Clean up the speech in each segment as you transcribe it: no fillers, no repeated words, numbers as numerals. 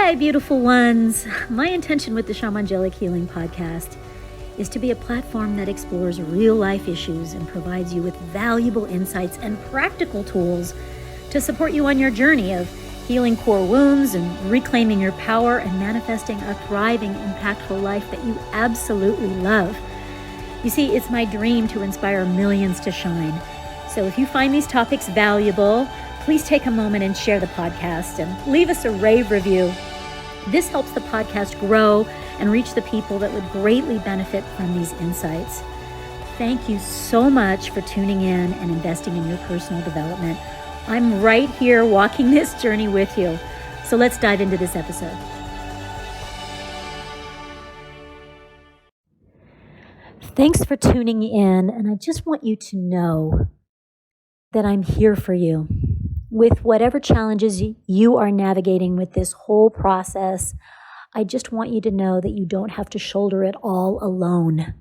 Hi, beautiful ones. My intention with the Shamangelic Healing Podcast is to be a platform that explores real-life issues and provides you with valuable insights and practical tools to support you on your journey of healing core wounds and reclaiming your power and manifesting a thriving, impactful life that you absolutely love. You see, it's my dream to inspire millions to shine. So if you find these topics valuable, please take a moment and share the podcast and leave us a rave review. This helps the podcast grow and reach the people that would greatly benefit from these insights. Thank you so much for tuning in and investing in your personal development. I'm right here walking this journey with you. So let's dive into this episode. Thanks for tuning in, and I just want you to know that I'm here for you. With whatever challenges you are navigating with this whole process, I just want you to know that you don't have to shoulder it all alone.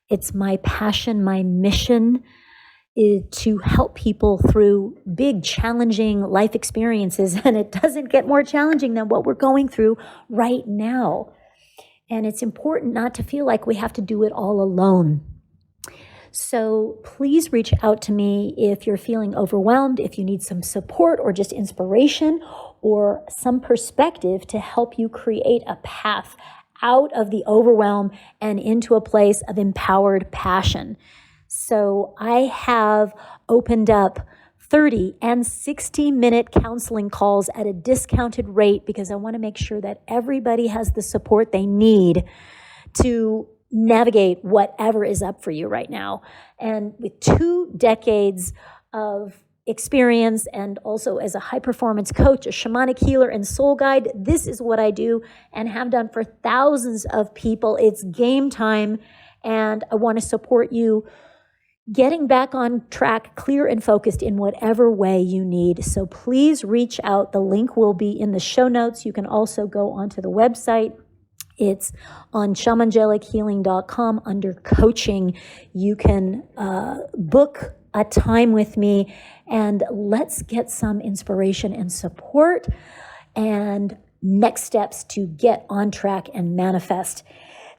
It's my passion, my mission is to help people through big, challenging life experiences, and it doesn't get more challenging than what we're going through right now. And it's important not to feel like we have to do it all alone. So please reach out to me if you're feeling overwhelmed, if you need some support or just inspiration or some perspective to help you create a path out of the overwhelm and into a place of empowered passion. So I have opened up 30 and 60-minute counseling calls at a discounted rate because I want to make sure that everybody has the support they need to navigate whatever is up for you right now. And with 2 decades of experience and also as a high performance coach, a shamanic healer, and soul guide, this is what I do and have done for thousands of people. It's game time, and I want to support you getting back on track, clear and focused in whatever way you need. So please reach out. The link will be in the show notes. You can also go onto the website. It's on shamangelichealing.com under coaching. You can book a time with me and let's get some inspiration and support and next steps to get on track and manifest.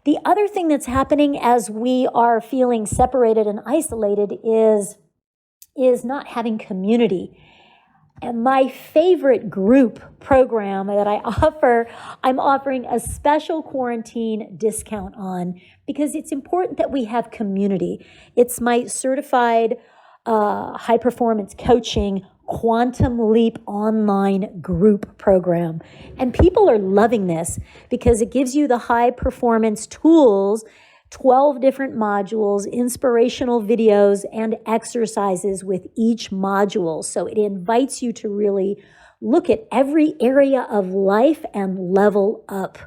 The other thing that's happening as we are feeling separated and isolated is not having community. And my favorite group program that I offer, I'm offering a special quarantine discount on because it's important that we have community. It's my certified high performance coaching Quantum Leap online group program. And people are loving this because it gives you the high performance tools, 12 different modules, inspirational videos, and exercises with each module. So it invites you to really look at every area of life and level up.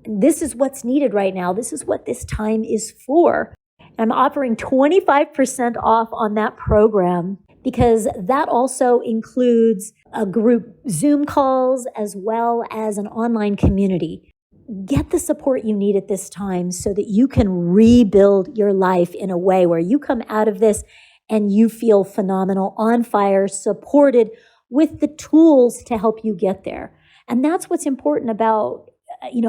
This is what's needed right now. This is what this time is for. I'm offering 25% off on that program because that also includes a group Zoom calls as well as an online community. Get the support you need at this time so that you can rebuild your life in a way where you come out of this and you feel phenomenal, on fire, supported with the tools to help you get there. And that's what's important about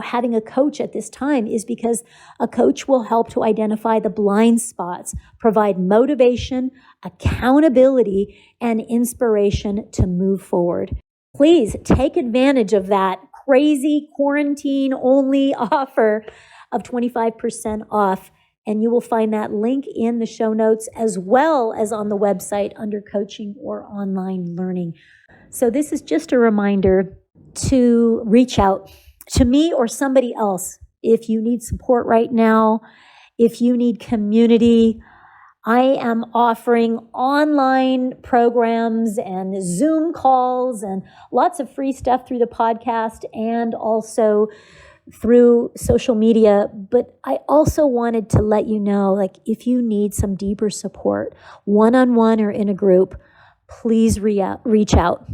having a coach at this time is because a coach will help to identify the blind spots, provide motivation, accountability, and inspiration to move forward. Please take advantage of that crazy quarantine-only offer of 25% off, and you will find that link in the show notes as well as on the website under coaching or online learning. So this is just a reminder to reach out to me or somebody else if you need support right now, if you need community. I am offering online programs and Zoom calls and lots of free stuff through the podcast and also through social media. But I also wanted to let you know, if you need some deeper support, one-on-one or in a group, please reach out.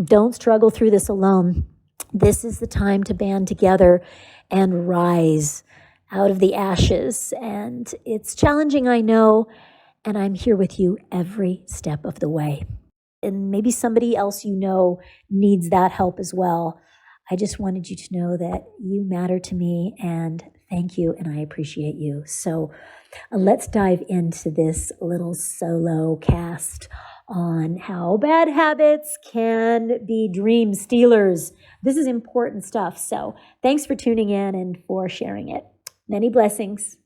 Don't struggle through this alone. This is the time to band together and rise out of the ashes. And it's challenging, I know, and I'm here with you every step of the way. And maybe somebody else needs that help as well. I just wanted you to know that you matter to me, and thank you, and I appreciate you. So let's dive into this little solo cast on how bad habits can be dream stealers. This is important stuff. So thanks for tuning in and for sharing it. Many blessings.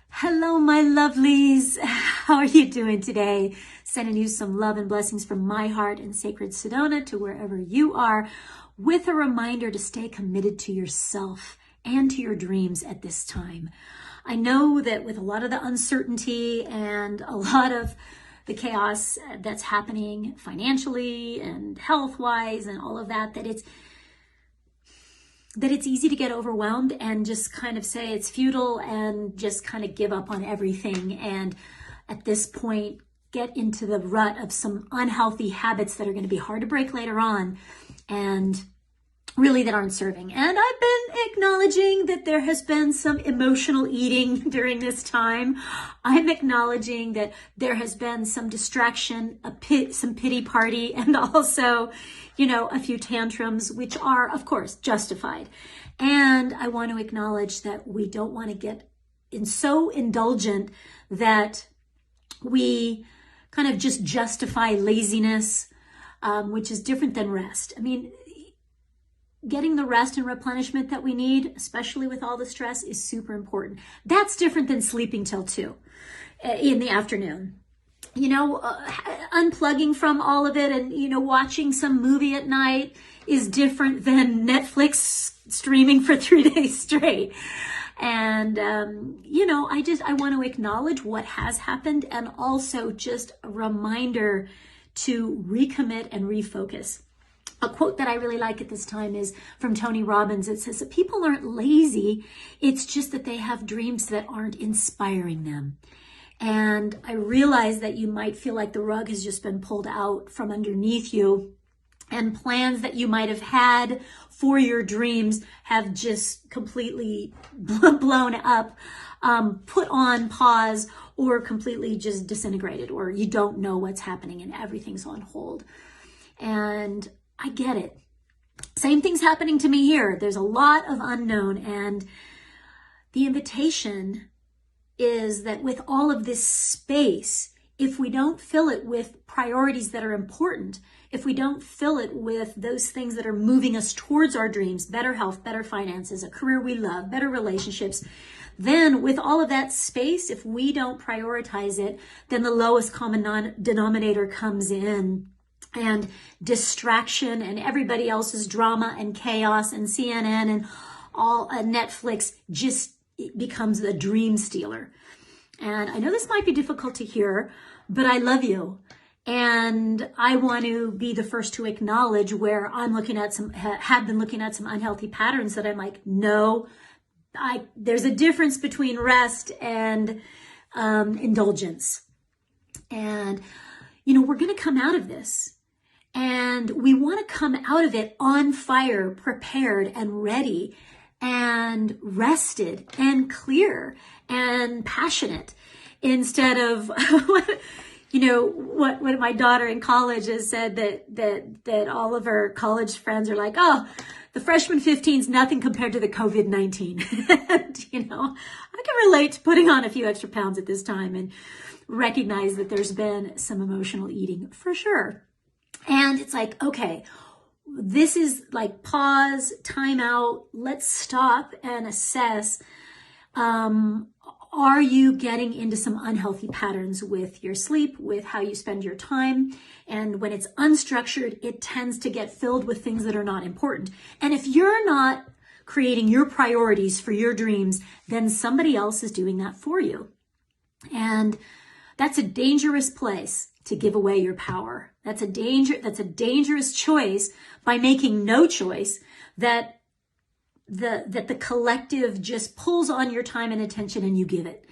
Hello, my lovelies. How are you doing today? Sending you some love and blessings from my heart and sacred Sedona to wherever you are, with a reminder to stay committed to yourself and to your dreams at this time. I know that with a lot of the uncertainty and a lot of the chaos that's happening financially and health-wise and all of that, that it's easy to get overwhelmed and just kind of say it's futile and just kind of give up on everything. And at this point, get into the rut of some unhealthy habits that are going to be hard to break later on and really that aren't serving. And I've been acknowledging that there has been some emotional eating during this time. I'm acknowledging that there has been some distraction, some pity party, and also, a few tantrums, which are, of course, justified. And I want to acknowledge that we don't want to get so indulgent that we kind of just justify laziness, which is different than rest. I mean, getting the rest and replenishment that we need, especially with all the stress, is super important. That's different than sleeping till 2 in the afternoon. Unplugging from all of it and, watching some movie at night is different than Netflix streaming for 3 days straight. And, I want to acknowledge what has happened and also just a reminder to recommit and refocus. A quote that I really like at this time is from Tony Robbins. It says that people aren't lazy. It's just that they have dreams that aren't inspiring them. And I realize that you might feel like the rug has just been pulled out from underneath you and plans that you might have had for your dreams have just completely blown up, put on pause, or completely just disintegrated, or you don't know what's happening and everything's on hold. And I get it. Same thing's happening to me here. There's a lot of unknown, and the invitation is that with all of this space, if we don't fill it with priorities that are important, if we don't fill it with those things that are moving us towards our dreams, better health, better finances, a career we love, better relationships, then with all of that space, if we don't prioritize it, then the lowest common denominator comes in. And distraction and everybody else's drama and chaos and CNN and all Netflix just becomes a dream stealer. And I know this might be difficult to hear, but I love you. And I want to be the first to acknowledge where I'm looking at have been looking at some unhealthy patterns that I'm like, no, there's a difference between rest and indulgence. And, we're going to come out of this. And we want to come out of it on fire, prepared and ready and rested and clear and passionate instead of what my daughter in college has said that all of her college friends are like, oh, the freshman 15 is nothing compared to the COVID-19. And, I can relate to putting on a few extra pounds at this time and recognize that there's been some emotional eating for sure. And it's like, okay, this is like pause, time out, let's stop and assess. Are you getting into some unhealthy patterns with your sleep, with how you spend your time? And when it's unstructured, it tends to get filled with things that are not important. And if you're not creating your priorities for your dreams, then somebody else is doing that for you. And that's a dangerous place to give away your power. That's a dangerous choice by making no choice that the collective just pulls on your time and attention and you give it.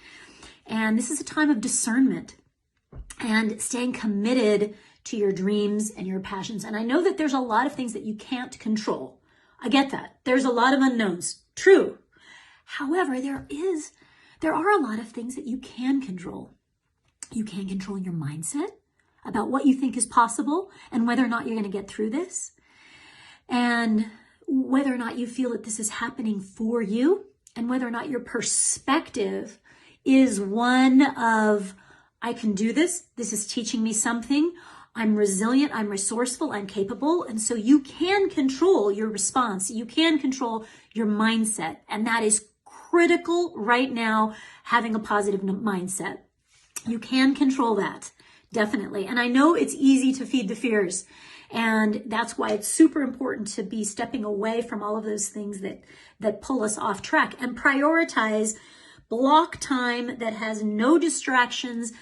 And this is a time of discernment and staying committed to your dreams and your passions. And I know that there's a lot of things that you can't control. I get that. There's a lot of unknowns. True. However, there are a lot of things that you can control. You can control your mindset about what you think is possible and whether or not you're going to get through this. And whether or not you feel that this is happening for you, and whether or not your perspective is one of, I can do this, this is teaching me something, I'm resilient, I'm resourceful, I'm capable. And so you can control your response. You can control your mindset. And that is critical right now, having a positive mindset. You can control that, definitely. And I know it's easy to feed the fears. And that's why it's super important to be stepping away from all of those things that pull us off track, and prioritize block time that has no distractions,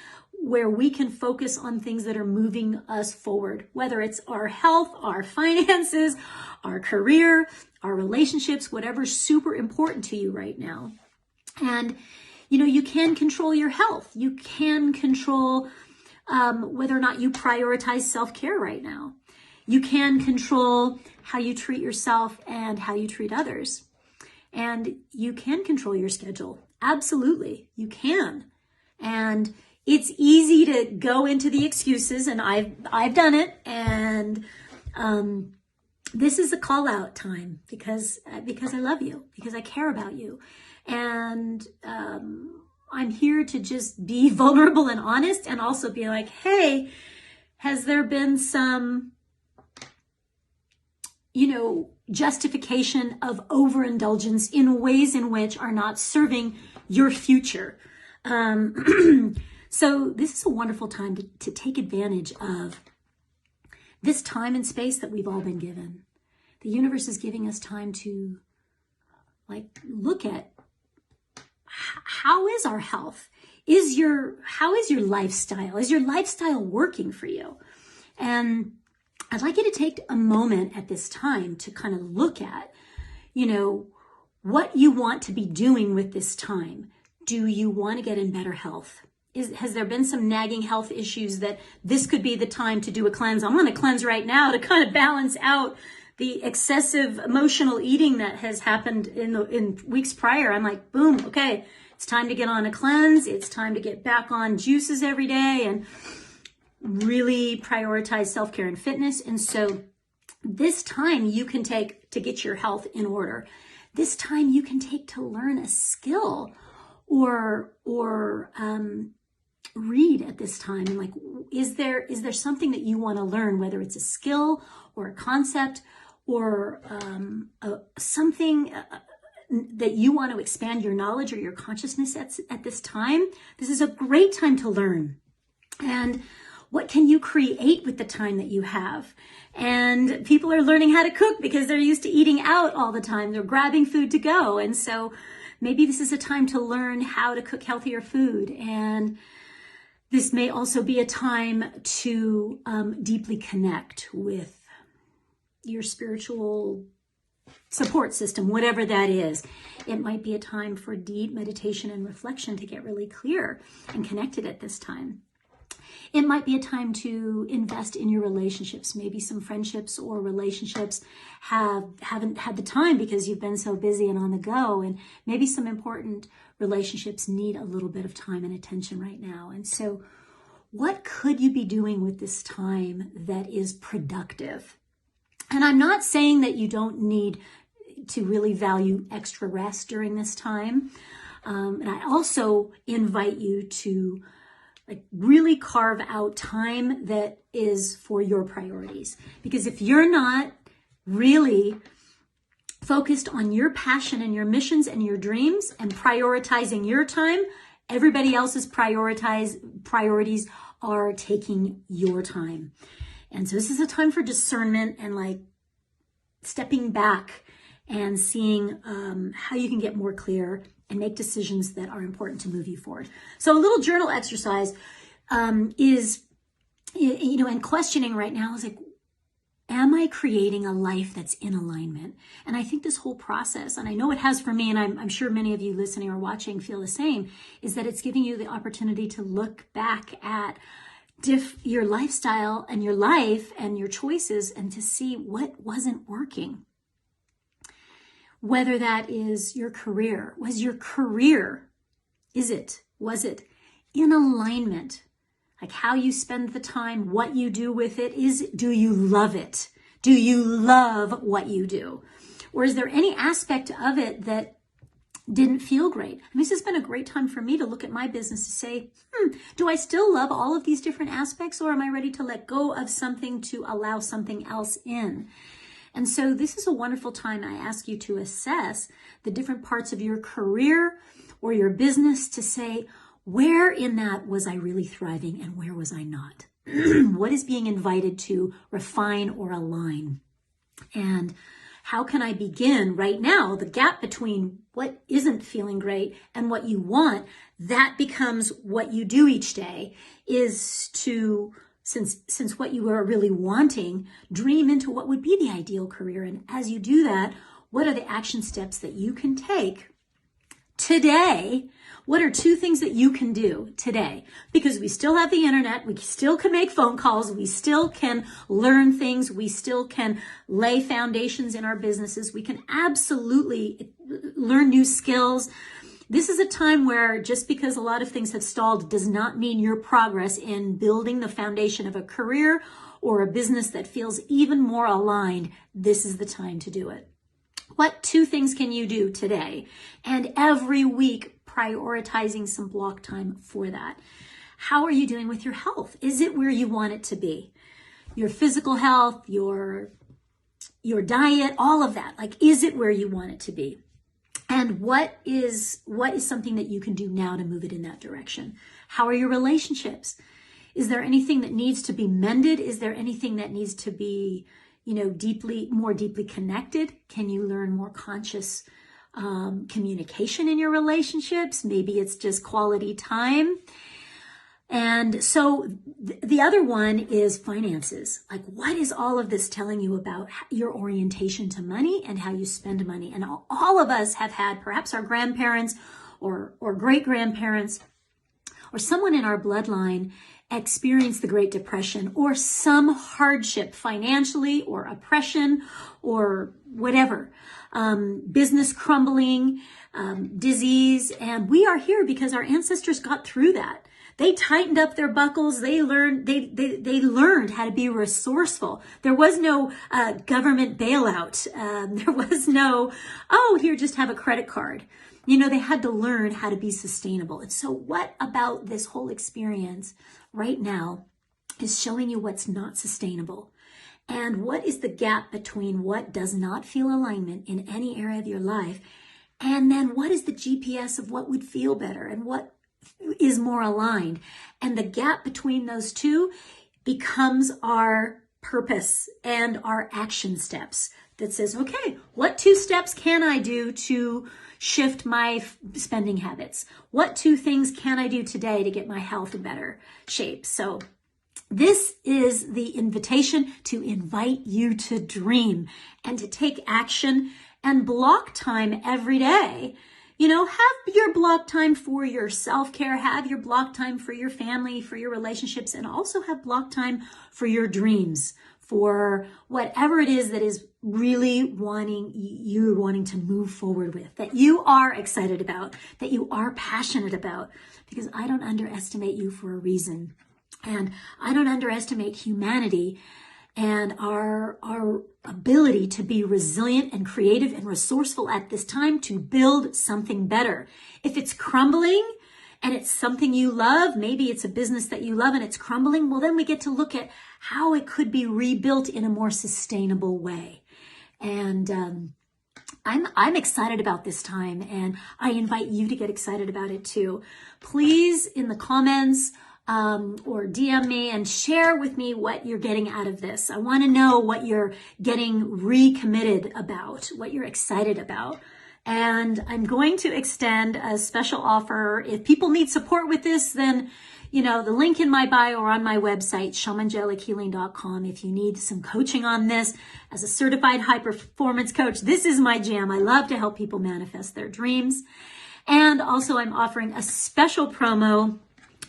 where we can focus on things that are moving us forward, whether it's our health, our finances, our career, our relationships, whatever's super important to you right now. And, you can control your health. You can control whether or not you prioritize self-care right now. You can control how you treat yourself and how you treat others. And you can control your schedule. Absolutely, you can. And it's easy to go into the excuses, and I've done it. And this is a call out time because I love you, because I care about you. And I'm here to just be vulnerable and honest, and also be like, hey, has there been some, justification of overindulgence in ways in which are not serving your future? So this is a wonderful time to take advantage of this time and space that we've all been given. The universe is giving us time to look at how is our health? How is your lifestyle? Is your lifestyle working for you? And I'd like you to take a moment at this time to kind of look at, what you want to be doing with this time. Do you want to get in better health? Has there been some nagging health issues that this could be the time to do a cleanse? I'm going to cleanse right now to kind of balance out the excessive emotional eating that has happened in weeks prior. I'm like, boom, okay, it's time to get on a cleanse. It's time to get back on juices every day and really prioritize self-care and fitness. And so this time you can take to get your health in order. This time you can take to learn a skill or read at this time. And is there something that you want to learn, whether it's a skill or a concept or something that you want to expand your knowledge or your consciousness at this time? This is a great time to learn. And what can you create with the time that you have? And people are learning how to cook because they're used to eating out all the time. They're grabbing food to go. And so maybe this is a time to learn how to cook healthier food. And this may also be a time to deeply connect with your spiritual support system, whatever that is. It might be a time for deep meditation and reflection to get really clear and connected at this time. It might be a time to invest in your relationships. Maybe some friendships or relationships haven't had the time because you've been so busy and on the go. And maybe some important relationships need a little bit of time and attention right now. And so what could you be doing with this time that is productive? And I'm not saying that you don't need to really value extra rest during this time. And I also invite you to really carve out time that is for your priorities. Because if you're not really focused on your passion and your missions and your dreams and prioritizing your time, everybody else's priorities are taking your time. And so this is a time for discernment and stepping back and seeing how you can get more clear and make decisions that are important to move you forward. So a little journal exercise is, and questioning right now is am I creating a life that's in alignment? And I think this whole process, and I know it has for me, and I'm sure many of you listening or watching feel the same, is that it's giving you the opportunity to look back at your lifestyle and your life and your choices and to see what wasn't working. Whether that is your career, was it in alignment? How you spend the time, what you do with it, do you love it? Do you love what you do? Or is there any aspect of it that didn't feel great? I mean, this has been a great time for me to look at my business to say, do I still love all of these different aspects, or am I ready to let go of something to allow something else in? And so this is a wonderful time. I ask you to assess the different parts of your career or your business to say, where in that was I really thriving and where was I not? What is being invited to refine or align? And how can I begin right now? The gap between what isn't feeling great and what you want, that becomes what you do each day, is to, since what you are really wanting, dream into what would be the ideal career. And as you do that, what are the action steps that you can take today? What are 2 things that you can do today? Because we still have the internet, we still can make phone calls, we still can learn things, we still can lay foundations in our businesses, we can absolutely learn new skills. This is a time where just because a lot of things have stalled does not mean your progress in building the foundation of a career or a business that feels even more aligned. This is the time to do it. What 2 things can you do today? And every week, prioritizing some block time for that. How are you doing with your health? Is it where you want it to be? Your physical health, your diet, all of that. Like, is it where you want it to be? And what is something that you can do now to move it in that direction? How are your relationships? Is there anything that needs to be mended? Is there anything that needs to be, more deeply connected? Can you learn more conscious communication in your relationships? Maybe it's just quality time. And so the other one is finances. Like, what is all of this telling you about your orientation to money and how you spend money? And all of us have had, perhaps our grandparents or great-grandparents or someone in our bloodline experience the Great Depression or some hardship financially or oppression or whatever, business crumbling, disease. And we are here because our ancestors got through that. They tightened up their buckles. They learned how to be resourceful. There was no government bailout. There was no, here, just have a credit card. They had to learn how to be sustainable. And so what about this whole experience right now is showing you what's not sustainable? And what is the gap between what does not feel alignment in any area of your life? And then what is the GPS of what would feel better and what is more aligned? And the gap between those 2 becomes our purpose and our action steps that says, okay, what 2 steps can I do to shift my spending habits? What 2 things can I do today to get my health in better shape? So this is the invitation to invite you to dream and to take action and block time every day. Have your block time for your self-care, have your block time for your family, for your relationships, and also have block time for your dreams, for whatever it is that is really wanting to move forward with, that you are excited about, that you are passionate about, because I don't underestimate you for a reason. And I don't underestimate humanity and our ability to be resilient and creative and resourceful at this time to build something better. If it's crumbling and it's something you love, maybe it's a business that you love and it's crumbling, well, then we get to look at how it could be rebuilt in a more sustainable way. And I'm excited about this time, and I invite you to get excited about it too. Please, in the comments, or DM me and share with me what you're getting out of this. I want to know what you're getting recommitted about, what you're excited about. And I'm going to extend a special offer. If people need support with this, then, the link in my bio or on my website, shamangelichealing.com. If you need some coaching on this as a certified high performance coach, this is my jam. I love to help people manifest their dreams. And also I'm offering a special promo,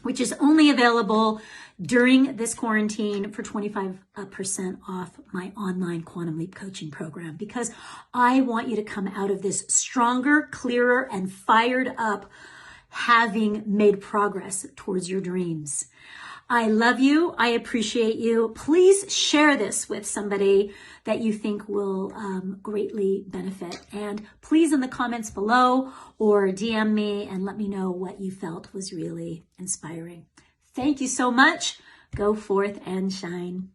which is only available during this quarantine, for 25% off my online Quantum Leap coaching program, because I want you to come out of this stronger, clearer, and fired up, having made progress towards your dreams. I love you. I appreciate you. Please share this with somebody that you think will greatly benefit. And please in the comments below or DM me and let me know what you felt was really inspiring. Thank you so much. Go forth and shine.